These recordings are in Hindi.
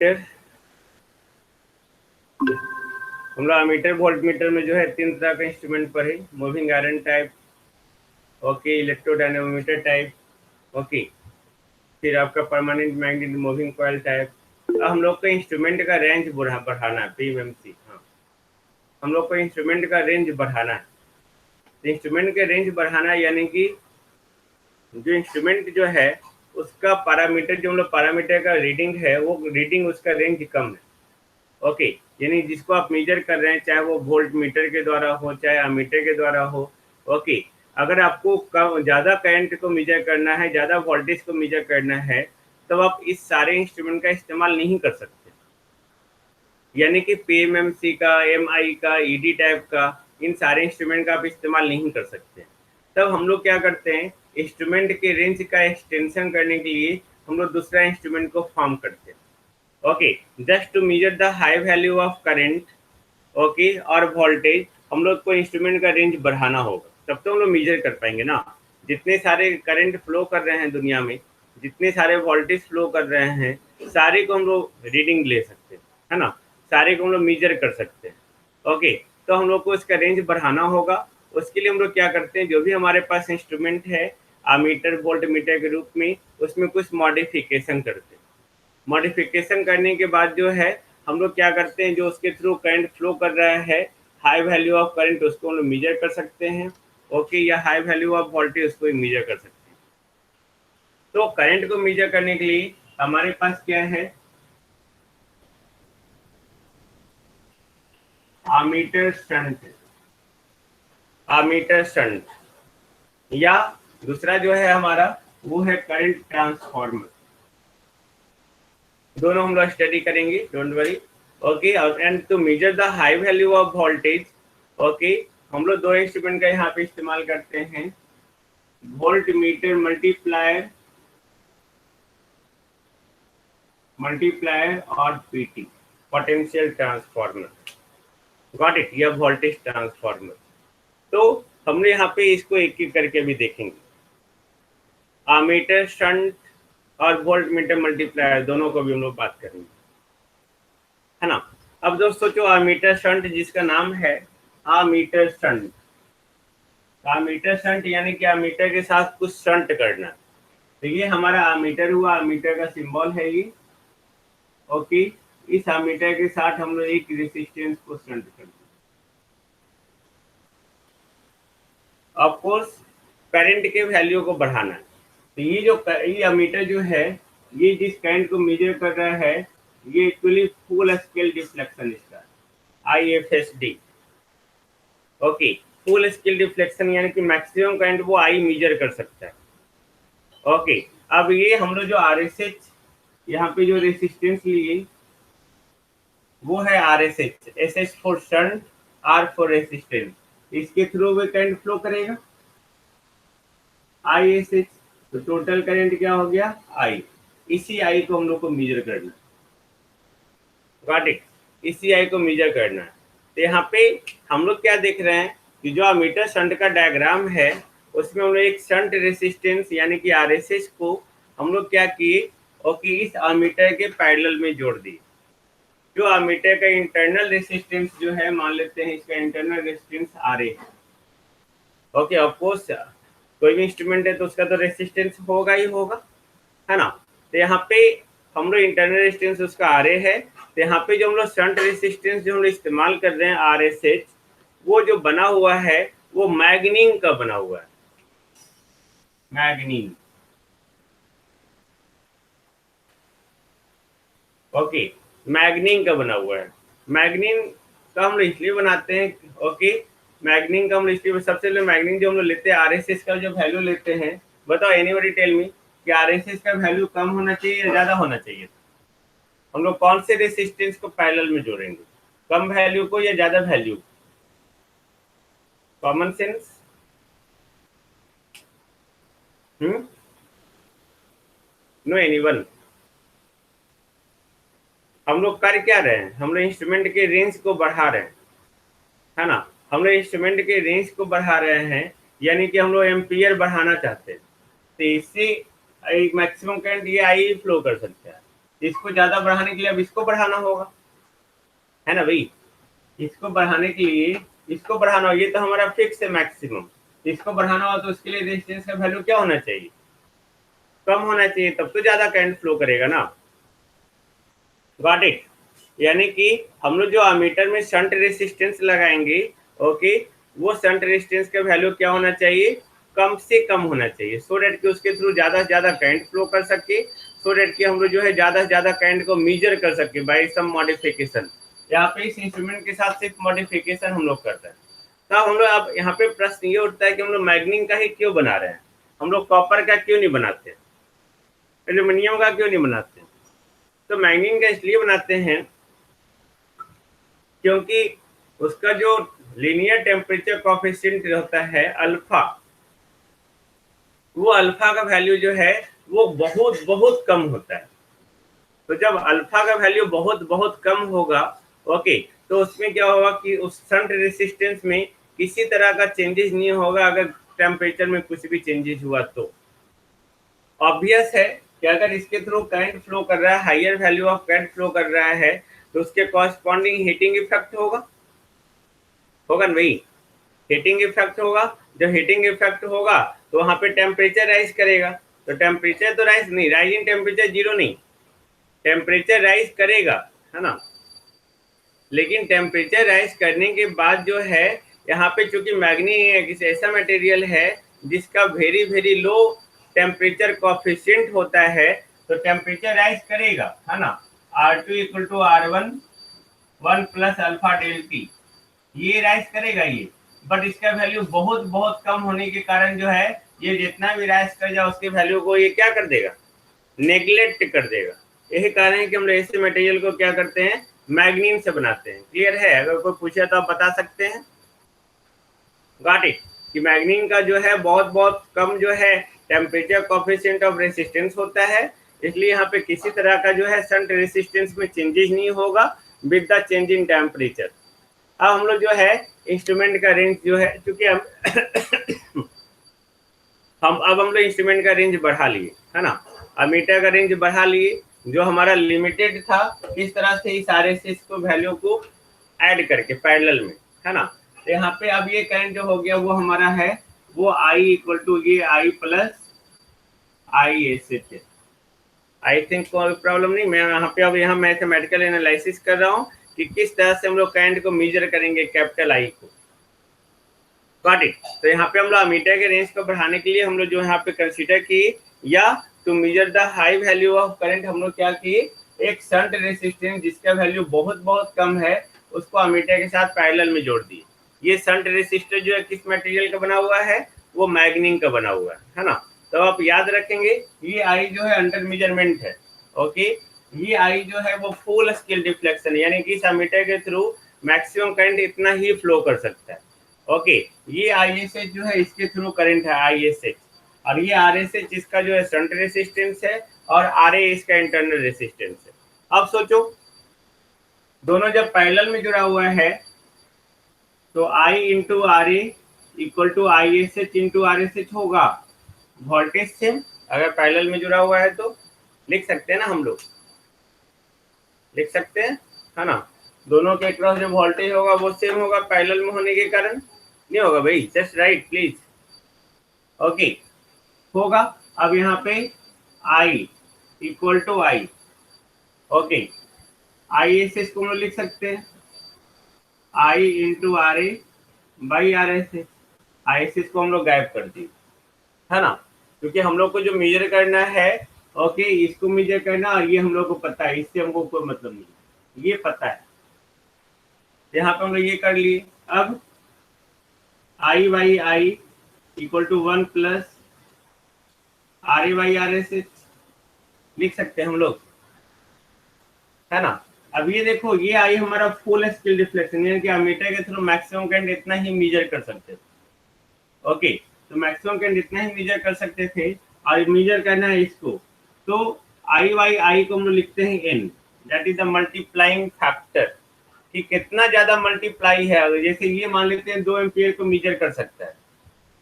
फिर हम लोग अमीटर वोल्ट मीटर में जो है 3 तरह का इंस्ट्रूमेंट पढ़े, moving iron type, okay, electrodynamometer type, okay, फिर आपका permanent magnet moving coil type. अब हम लोग को इंस्ट्रूमेंट का रेंज बढ़ाना है, पीएमसी। हाँ, हम लोग को इंस्ट्रूमेंट का रेंज बढ़ाना है। तो इंस्ट्रूमेंट के रेंज बढ़ाना है, यानी कि जो इंस्ट्रूमेंट जो है उसका पैरामीटर, जो हम लोग पैरामीटर का रीडिंग है, वो रीडिंग उसका रेंज कम है। ओके, यानी जिसको आप मेजर कर रहे हैं, चाहे वो वोल्ट मीटर के द्वारा हो, चाहे अमीटर के द्वारा हो। ओके, अगर आपको कम ज़्यादा करंट को मेजर करना है, ज़्यादा वोल्टेज को मेजर करना है, तब आप इस सारे इंस्ट्रूमेंट का इस्तेमाल नहीं कर सकते। यानी कि पीएमएमसी का, एमआई का, ईडी टाइप का, इन सारे इंस्ट्रूमेंट का आप इस्तेमाल नहीं कर सकते। तब हम लोग क्या करते हैं, इंस्ट्रूमेंट के रेंज का एक्सटेंशन करने के लिए हम लोग दूसरा इंस्ट्रूमेंट को फॉर्म करते हैं। Okay, just to measure the high value of current, okay, और वोल्टेज, हम लोग को इंस्ट्रूमेंट का रेंज बढ़ाना होगा, तब तो हम लोग मेजर कर पाएंगे ना। जितने सारे करंट फ्लो कर रहे हैं दुनिया में, जितने सारे वोल्टेज फ्लो कर रहे हैं, सारे को हम लोग रीडिंग ले सकते हैं, है ना, सारे को हम लोग मेजर कर सकते हैं। ओके, तो हम लोग को इसका रेंज बढ़ाना होगा। उसके लिए हम लोग क्या करते हैं, जो भी हमारे पास इंस्ट्रूमेंट है आमीटर वोल्ट मीटर के रूप में, उसमें कुछ मॉडिफिकेशन करते हैं। मॉडिफिकेशन करने के बाद जो है हम लोग क्या करते हैं, जो उसके थ्रू करंट फ्लो कर रहा है, हाई वैल्यू ऑफ करंट, उसको हम लोग मेजर कर सकते हैं। ओके, या हाई वैल्यू ऑफ वोल्टेज, उसको भी मेजर कर सकते हैं। तो करंट को मेजर करने के लिए हमारे पास क्या है, आमीटर शंट, आमीटर शंट, या दूसरा जो है हमारा वो है करंट ट्रांसफार्मर। दोनों हम लोग स्टडी करेंगे, don't worry. Okay, and to measure the high value of voltage, okay, हम लोग दो इंस्ट्रूमेंट का यहाँ पे इस्तेमाल करते हैं, वोल्ट मीटर मल्टीप्लायर, मल्टीप्लायर और PT, potential transformer, got it, या वोल्टेज ट्रांसफार्मर। तो हमने यहाँ पे इसको एक एक करके भी देखेंगे, आमीटर शंट और वोल्ट मीटर मल्टीप्लायर, दोनों को भी हम लोग बात करेंगे, है ना। अब दोस्तों, जो आमीटर शंट जिसका नाम है आमीटर शंट, आमीटर शंट यानी कि आमीटर के साथ कुछ शंट करना। तो ये हमारा आमीटर हुआ, आमीटर का सिंबल है ये। ओके, इस आमीटर के साथ हम लोग एक रेसिस्टेंस को शंट कर दें। ऑफ कोर्स करंट के वैल्यू को बढ़ाना है। तो ये अमीटर जो है, ये जिस करंट को मेजर कर रहा है, ये एक्चुअली फुल स्केल डिफ्लेक्शन इसका, IFSD। Okay, full scale deflection यानी कि मैक्सिमम करंट वो आई मेजर कर सकता है। ओके, अब ये हम लोग जो RSH यहाँ पे जो रेसिस्टेंस लिए, वो है RSH, SS for shunt, R for resistance. इसके थ्रू भी करंट फ्लो करेगा, ISH। तो टोटल करंट क्या हो गया, I। इसी I को हम लोग को मेजर करना, गॉट इट, इसी I को मेजर करना है। तो यहाँ पे हम लोग क्या देख रहे हैं कि जो अमीटर शंट का डायग्राम है, उसमें हम लोग एक शंट रेसिस्टेंस यानी कि RSH को हम लोग क्या किए, ओके, इस अमीटर के पैरेलल में जोड़ दिए। जो अमीटर का इंटरनल रेसिस्टेंस जो है, मान लेते हैं इसका इंटरनल रेसिस्टेंस RA है। ओके, ऑफ कोर्स कोई भी इंस्ट्रूमेंट है तो उसका तो रेसिस्टेंस होगा ही होगा, है ना। तो यहाँ पे हम लोग इंटरनल रेजिस्टेंस उसका RA है। तो यहाँ पे जो हम लोग शंट रेजिस्टेंस जो हम लोग इस्तेमाल कर रहे हैं RSH, वो जो बना हुआ है वो मैग्नीन का बना हुआ है, मैग्नीन। ओके, मैग्नीन का बना हुआ है। मैग्नीन का हम लोग इसलिए बनाते हैं, ओके, मैग्नीन का हम लोग इसलिए, सबसे पहले मैग्नीन जो हम लोग लेते हैं, RSH का जो वैल्यू लेते हैं, बताओ एनीबॉडी टेल मी कि RSH का वैल्यू कम होना चाहिए या ज्यादा होना चाहिए। हम लोग कौन से रेसिस्टेंस को पैरेलल में जोड़ेंगे, कम वैल्यू को या ज्यादा value? Common sense. No anyone. हम लोग कर क्या रहे हैं, हम लोग इंस्ट्रूमेंट के रेंज को बढ़ा रहे हैं, है ना। हम लोग इंस्ट्रूमेंट के रेंज को बढ़ा रहे हैं, यानी कि हम लोग एम्पियर बढ़ाना चाहते हैं। तो इससे एक मैक्सिमम करंट ये आई फ्लो कर सकता है। इसको ज्यादा बढ़ाने के लिए अब इसको बढ़ाना होगा, है ना भाई। इसको बढ़ाने के लिए इसको बढ़ाना हो, ये तो हमारा फिक्स है मैक्सिमम। इसको बढ़ाना हो तो उसके लिए रेजिस्टेंस का वैल्यू क्या होना चाहिए, कम होना चाहिए, तब तो ज्यादा करंट फ्लो करेगा ना। Got it. यानी कि हम लोग जो अमीटर में शंट रेसिस्टेंस लगाएंगे, ओके, वो शंट रेसिस्टेंस का वैल्यू क्या होना चाहिए, कम से कम होना चाहिए, सो डेट कि उसके थ्रू ज्यादा से ज्यादा करंट फ्लो कर सके, सो डेट कि हम लोग जो है ज्यादा से ज्यादा करंट को मेजर कर सके बाय सम मॉडिफिकेशन। यहाँ पे इस इंस्ट्रूमेंट के साथ सिर्फ मॉडिफिकेशन हम लोग करते हैं। तो हम लोग अब यहाँ पे प्रश्न ये उठता है कि हम लोग मैग्नीन का ही क्यों बना रहे हैं, हम लोग कॉपर का क्यों नहीं बनाते, एल्यूमिनियम का क्यों नहीं बनाते। तो मैग्नीन का इसलिए बनाते हैं क्योंकि उसका जो लीनियर टेम्परेचर कोफिशिएंट होता है अल्फा, वो अल्फा का वैल्यू जो है वो बहुत बहुत कम होता है। तो जब अल्फा का वैल्यू बहुत बहुत कम होगा, ओके, तो उसमें क्या होगा कि उस शंट रेसिस्टेंस में किसी तरह का चेंजेस नहीं होगा अगर टेम्परेचर में कुछ भी चेंजेस हुआ तो। ऑब्वियस है कि अगर इसके थ्रू करंट फ्लो कर रहा है, higher value of current flow कर रहा है, तो उसके कॉरस्पॉन्डिंग हीटिंग इफेक्ट होगा, होगा ना भाई, हीटिंग इफेक्ट होगा। जब हीटिंग इफेक्ट होगा तो वहां पे टेम्परेचर राइज करेगा। तो टेम्परेचर तो राइज नहीं, राइजिंग टेम्परेचर जीरो नहीं, टेम्परेचर राइज करेगा, है ना। लेकिन टेम्परेचर राइज करने के बाद जो है यहाँ पे चूंकि मैग्नी एक ऐसा मटेरियल है जिसका very very low temperature coefficient होता है, तो टेम्परेचर राइज करेगा, है ना। R2 equal to R1 1 plus alpha del T, ये राइज करेगा ये। बट इसका वैल्यू बहुत बहुत कम होने के कारण जो है ये जितना भी राइज कर जाए उसके वैल्यू को ये क्या कर देगा, नेग्लेक्ट कर देगा। यही कारण है कि हम लोग ऐसे मटेरियल को क्या करते हैं, मैग्नीन से बनाते हैं। क्लियर है, अगर कोई पूछे तो आप बता सकते हैं। गॉट इट, कि मैग्नीन का जो है बहुत बहुत कम जो है टेम्परेचर कोफिशिएंट ऑफ रेसिस्टेंस होता है, इसलिए यहाँ पे किसी तरह का जो है शंट रेसिस्टेंस में चेंजेस नहीं होगा with the change in temperature. अब हम लोग जो है इंस्ट्रूमेंट का रेंज जो है, चूंकि हम लोग इंस्ट्रूमेंट का रेंज बढ़ा लिए, है ना, अमीटर का रेंज बढ़ा लिए, जो हमारा लिमिटेड था इस तरह से इस RSS को वैल्यू को ऐड करके पैरेलल में, है ना। तो यहाँ पे अब ये करंट जो हो गया वो हमारा है वो I इक्वल टू ये I प्लस ISH है। आई थिंक कोई प्रॉब्लम नहीं, मैं यहाँ पे अब यहाँ मैथमेटिकल एनालिसिस कर रहा हूँ कि किस तरह से हम लोग करंट को मेजर करेंगे कैपिटल I को। Got it. तो यहाँ पे हम लोग अमीटर के रेंज को बढ़ाने के लिए हम लोग जो यहाँ पे कंसीडर किए, या to measure the high value of current हम लोग क्या किए, एक शंट रेसिस्टेंस जिसका वैल्यू बहुत बहुत कम है उसको अमीटर के साथ पैरेलल में जोड़ दिए। ये शंट रेसिस्टर जो है किस मटेरियल का बना हुआ है, वो मैग्नीन का बना हुआ है ना। तो आप याद रखेंगे ये I जो है अंडर मेजरमेंट है, ओके। ये I जो है वो फुल स्केल डिफ्लेक्शन, यानी कि इस अमीटर के थ्रू मैक्सिमम करंट इतना ही फ्लो कर सकता है, ओके। ये ISH जो है इसके थ्रू करंट है ISH, और ये RSH इसका जो है शंट रेसिस्टेंस है, और RA इसका इंटरनल रेसिस्टेंस है। अब सोचो दोनों जब पैरेलल में जुड़ा हुआ है तो I into RA equal to ISH into RSH होगा, वोल्टेज सेम। अगर पैरेलल में जुड़ा हुआ है तो लिख सकते हैं ना, हम लोग लिख सकते हैं, है ना। दोनों के अक्रॉस जो वोल्टेज होगा वो सेम होगा पैरेलल में होने के कारण, नहीं होगा भाई, जस्ट राइट प्लीज, ओके होगा। अब यहाँ पे I इक्वल टू I, ओके, ISH को हम लोग लिख सकते हैं I into RA by RSH। ISH को हम लोग गायब कर दिए, है ना, क्योंकि हम लोग को जो मेजर करना है, ओके, इसको मेजर करना, और ये हम लोग को पता है, इससे हमको कोई मतलब नहीं, ये पता है। यहाँ पे हम लोग ये कर लिए। अब I by I equal to 1 plus RA by RSH लिख सकते हैं हम लोग, है ना। अब ये देखो ये I हमारा फुल स्केल डिफ्लेक्शन, यानी कि अमीटर के थ्रू मैक्सिमम करंट इतना ही मेजर कर सकते थे, ओके। तो मैक्सिमम करंट इतना ही मेजर कर सकते थे, और मेजर करना है इसको, तो I बाई I को हम लोग लिखते हैं N, that is the multiplying factor, कि कितना ज्यादा मल्टीप्लाई है। जैसे ये मान लेते हैं 2 एम्पियर को मेजर कर सकता है,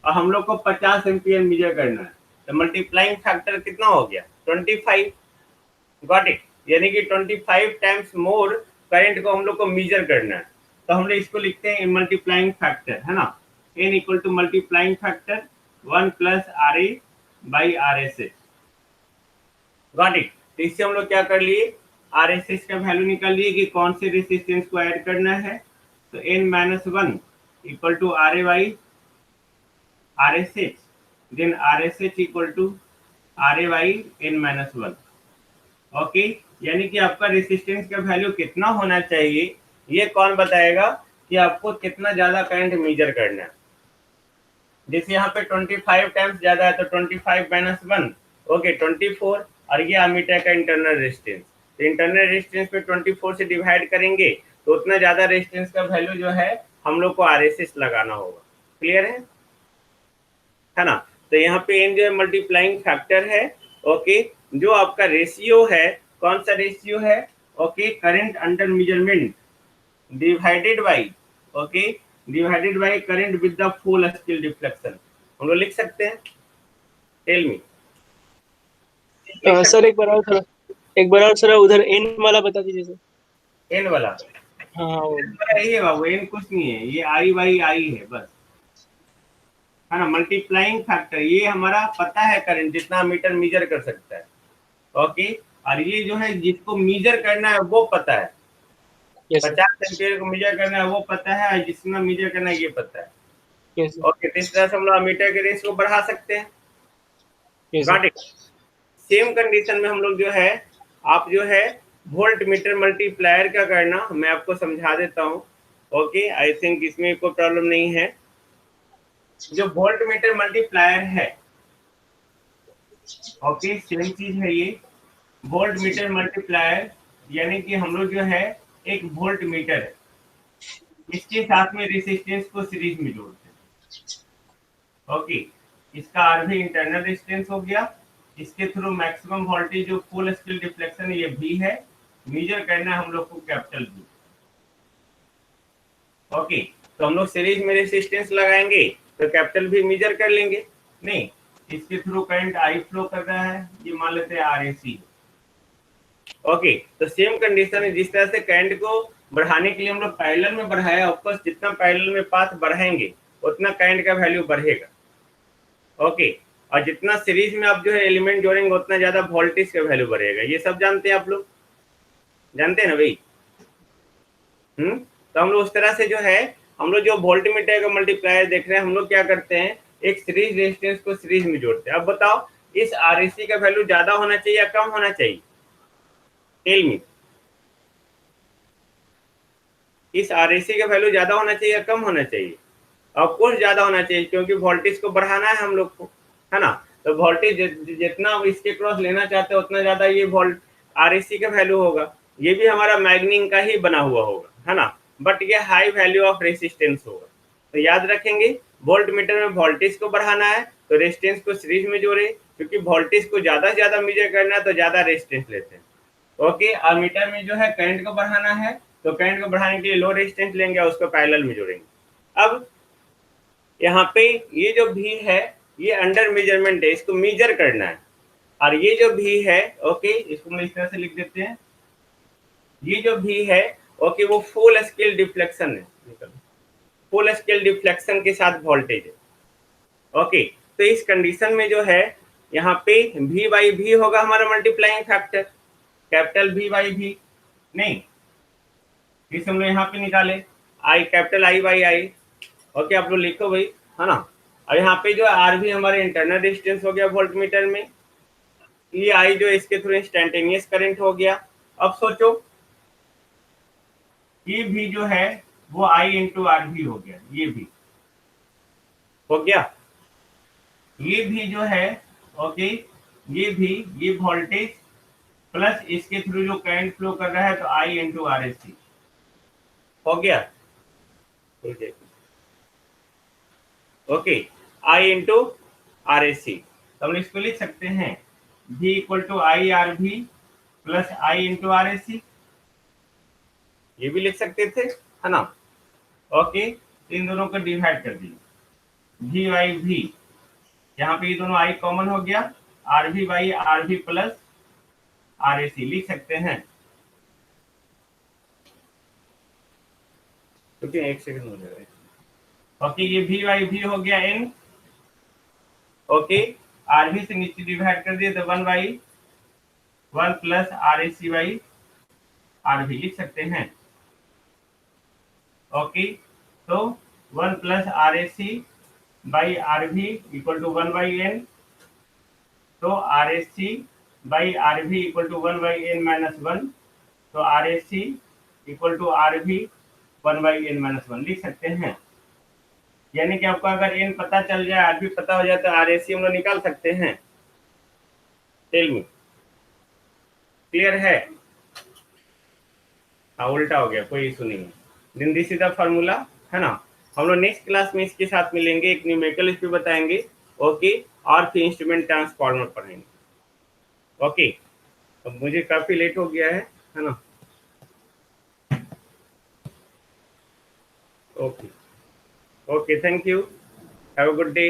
और हम लोग को 50 एम्पियर मेजर करना है, तो मल्टीप्लाइंग फैक्टर कितना हो गया, 25। Got it. यानी कि 25 टाइम्स मोर करंट को हम लोग को मेजर करना है। तो हम लोग इसको लिखते हैं मल्टीप्लाइंग फैक्टर, है ना, n equal to multiplying factor 1 plus R A by R S H. Got it. तो इससे हम लोग क्या कर लिए, आर एस एच का वैल्यू निकाल लिए कि कौन से रेसिस्टेंस को ऐड करना है। तो n minus 1 equal to R A by R S H, then R S H equal to R A by n minus 1। Okay, यानी कि आपका रेसिस्टेंस का वैल्यू कितना होना चाहिए, ये कौन बताएगा कि आपको कितना ज्यादा करंट मेजर करना है। जैसे यहाँ पे 25 टाइम्स ज्यादा है तो 25 माइनस 1, ओके 24, और ये अमीटर का इंटरनल रेजिस्टेंस। तो इंटरनल रेजिस्टेंस पे 24 से डिवाइड करेंगे तो उतना ज्यादा रेजिस्टेंस का वैल्यू जो है हम लोग को आरएसएस लगाना होगा। क्लियर है ना। तो यहाँ पे एन जो है मल्टीप्लाइंग फैक्टर है। ओके, जो आपका रेशियो है, कौन सा रेशियो है, okay, current under measurement divided by, okay, divided by current with the full scale deflection. हम लोग लिख सकते हैं, टेल मी। सर एक बार और सर उधर एन वाला बता दीजिए सर। एन वाला, हाँ एन वाला यही है बाबू, एन कुछ नहीं है, ये आई बाई आई है बस, है ना। मल्टीप्लाइंग फैक्टर ये हमारा पता है करंट जितना मीटर मेजर कर सकता है, ओके, और ये जो है जिसको मेजर करना है वो पता है, यस 50 एम्पियर को मेजर करना है वो पता है, और जितना मेजर करना है ये पता है। यस ओके, तो इस तरह से हम लोग मीटर के रेस को बढ़ा सकते हैं। Yes got it. Same condition में हम लोग जो है, आप जो है वोल्ट मीटर मल्टीप्लायर का करना मैं आपको समझा देता हूँ। ओके, आई थिंक इसमें कोई प्रॉब्लम नहीं है। जो वोल्ट मीटर मल्टीप्लायर है, ओके, सेम चीज है ये वोल्ट मीटर मल्टीप्लायर, यानी कि हम लोग जो है एक वोल्ट मीटर है, इसके साथ में रेसिस्टेंस को सीरीज में जोड़ते हैं। ओके, इसका आर भी इंटरनल रेजिस्टेंस हो गया, इसके थ्रू मैक्सिमम वोल्टेज जो फुल स्केल डिफ्लेक्शन ये भी है, मेजर करना है हम लोग को कैपिटल बी। ओके, तो हम लोग सीरीज में रेसिस्टेंस लगाएंगे तो कैपिटल भी मेजर कर लेंगे। नहीं, इसके थ्रू करंट आई फ्लो कर रहा है, ये मान लेते हैं आर ए सी। ओके, तो सेम कंडीशन है, जिस तरह से करंट को बढ़ाने के लिए हम लोग पैरेलल में बढ़ाया, ऑफकोर्स जितना पैरेलल में पाथ बढ़ाएंगे उतना करंट का वैल्यू बढ़ेगा। ओके, और जितना सीरीज में आप जो है एलिमेंट जोड़ेंगे उतना ज्यादा वोल्टेज का वैल्यू बढ़ेगा। ये सब जानते हैं आप लोग, जानते हैं ना भाई। तो हम लोग उस तरह से जो है, हम लोग जो वोल्ट मीटर का मल्टीप्लायर देख रहे हैं, हम लोग क्या करते हैं, एक सीरीज रेजिस्टेंस को सीरीज में जोड़ते हैं। अब बताओ इस आरएसी का वैल्यू ज्यादा होना चाहिए या कम होना चाहिए, टेल मी। इस आरएसी का वैल्यू ज्यादा होना चाहिए या कम होना चाहिए? ऑफ कोर्स ज्यादा होना चाहिए, क्योंकि वोल्टेज को बढ़ाना है हम लोग को, है ना। तो वोल्टेज जितना इसके क्रॉस लेना चाहते हैं उतना ज्यादा ये वोल्ट आरएसी का वैल्यू होगा। ये भी हमारा मैग्नीन का ही बना हुआ होगा, है ना, बट ये हाई वैल्यू ऑफ रेसिस्टेंस होगा। तो याद रखेंगे, वोल्ट मीटर में वोल्टेज को बढ़ाना है तो रेजिस्टेंस को सीरीज में जोड़े, क्योंकि वोल्टेज को ज्यादा से ज्यादा मेजर करना है तो ज्यादा रेजिस्टेंस लेते हैं। ओके, और मीटर में जो है करंट को बढ़ाना है तो करंट को बढ़ाने के लिए लो रेजिस्टेंस लेंगे और उसको पैरेलल में जोड़ेंगे। अब यहाँ पे ये जो भी है ये अंडर मेजरमेंट है, इसको मेजर करना है। और ये जो भी है, ओके, इसको हम इस तरह से लिख देते हैं, ये जो भी है, ओके, वो फुल स्केल डिफ्लेक्शन है, फुल स्केल डिफ्लेक्शन के साथ वोल्टेज है। ओके, तो इस कंडीशन में जो है यहाँ पे v बाई भी होगा हमारा multiplying factor, capital v by भी नहीं, इस हम लोग यहाँ पे निकाले I, capital I by I. Okay, आप लोग लिखो भाई, है ना। और यहाँ पे जो आर भी हमारे इंटरनल रेजिस्टेंस हो गया वोल्ट मीटर में, ये आई जो इसके थ्रू इंस्टेंटेनियस करंट हो गया। अब सोचो ये भी जो है वो आई इंटू आर भी हो गया, ये भी हो गया, ये भी जो है, ओके, ये भी, ये वोल्टेज प्लस इसके थ्रू जो करंट फ्लो कर रहा है तो I into R S C हो गया। Okay, I into R S C, तो हम इसको लिख सकते हैं v equal to I R भी plus I into R S C, ये भी लिख सकते थे, है ना। ओके, इन दोनों को डिवाइड कर दीजिए, v बाई भी, यहाँ पे ये दोनों आई कॉमन हो गया, आर भी बाई आर भी प्लस RAC लिख सकते हैं। क्योंकि एक सेकंड हो जाएगा। ओके, ये V बाई V हो गया N। ओके, RV से नीचे डिवाइड कर दिए तो 1 प्लस RAC बाई RV लिख सकते हैं। ओके, तो 1 plus RAC by RV equal to 1 by N। तो RAC by RV equal to 1 by N minus 1। तो RAC equal to RV 1 by N minus 1 लिख सकते हैं। यानी कि आपको अगर N पता चल जाए, RV पता हो जाए तो RAC हम लोग निकाल सकते हैं। टेल मी, क्लियर है? हाँ, उल्टा हो गया, कोई इशू नहीं है। Then this is the formula, है ना। हम लोग नेक्स्ट क्लास में इसके साथ मिलेंगे, एक न्यूमेरिकल इस पे बताएंगे। ओके, और फिर इंस्ट्रूमेंट ट्रांसफॉर्मर पढ़ेंगे। ओके, अब मुझे काफी लेट हो गया है ना। Okay, okay, thank you, have a good day.